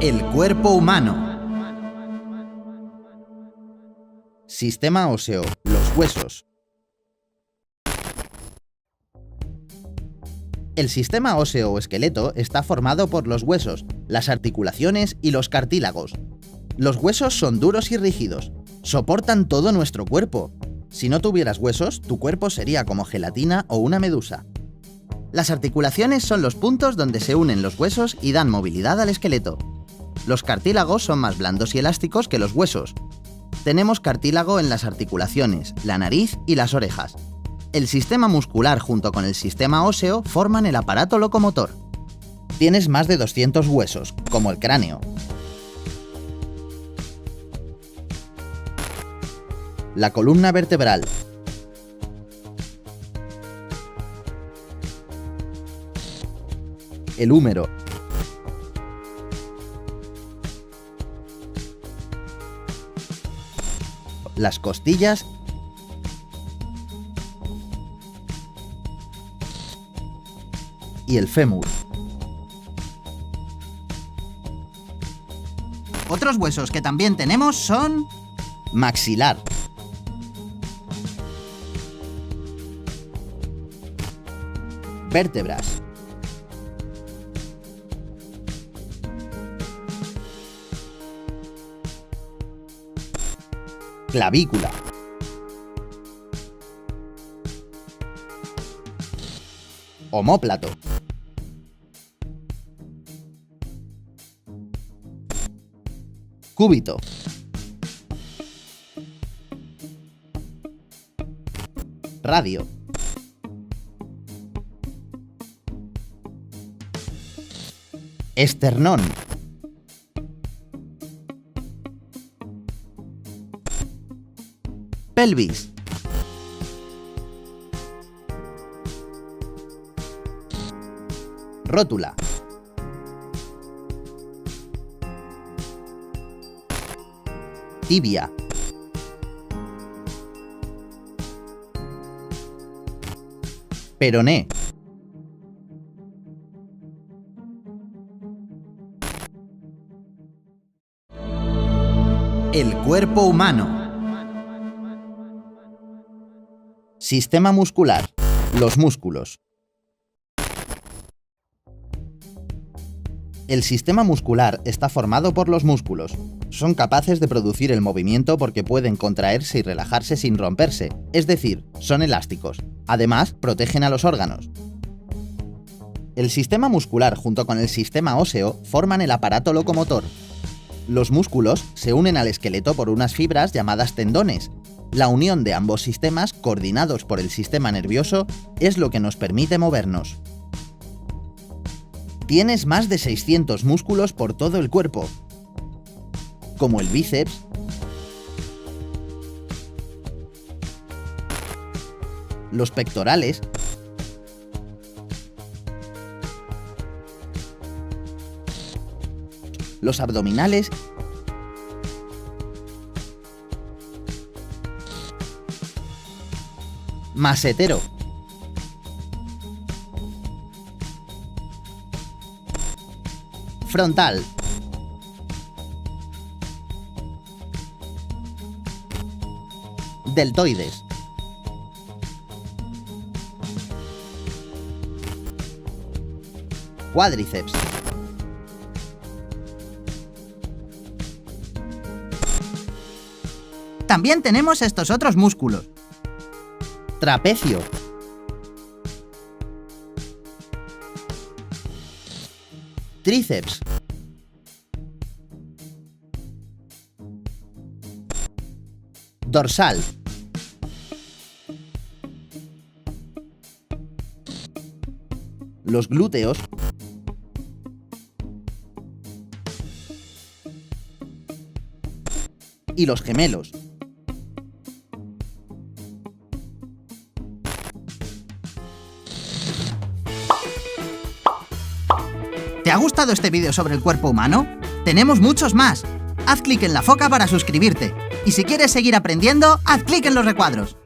El cuerpo humano. Sistema óseo, los huesos. El sistema óseo o esqueleto está formado por los huesos, las articulaciones y los cartílagos. Los huesos son duros y rígidos, soportan todo nuestro cuerpo. Si no tuvieras huesos, tu cuerpo sería como gelatina o una medusa. Las articulaciones son los puntos donde se unen los huesos y dan movilidad al esqueleto. Los cartílagos son más blandos y elásticos que los huesos. Tenemos cartílago en las articulaciones, la nariz y las orejas. El sistema muscular junto con el sistema óseo forman el aparato locomotor. Tienes más de 200 huesos, como el cráneo. La columna vertebral. El húmero. Las costillas y el fémur. Otros huesos que también tenemos son... Maxilar. Vértebras. Clavícula. Omóplato. Cúbito. Radio. Esternón. Pelvis. Rótula. Tibia. Peroné. El cuerpo humano. Sistema muscular. Los músculos. El sistema muscular está formado por los músculos. Son capaces de producir el movimiento porque pueden contraerse y relajarse sin romperse, es decir, son elásticos. Además, protegen a los órganos. El sistema muscular junto con el sistema óseo forman el aparato locomotor. Los músculos se unen al esqueleto por unas fibras llamadas tendones. La unión de ambos sistemas, coordinados por el sistema nervioso, es lo que nos permite movernos. Tienes más de 600 músculos por todo el cuerpo, como el bíceps, los pectorales, los abdominales masetero, frontal, deltoides, cuádriceps, También tenemos estos otros músculos. trapecio, tríceps, dorsal, los glúteos, y los gemelos. ¿Te ha gustado este vídeo sobre el cuerpo humano? Tenemos muchos más. Haz clic en la foca para suscribirte. Y si quieres seguir aprendiendo, haz clic en los recuadros.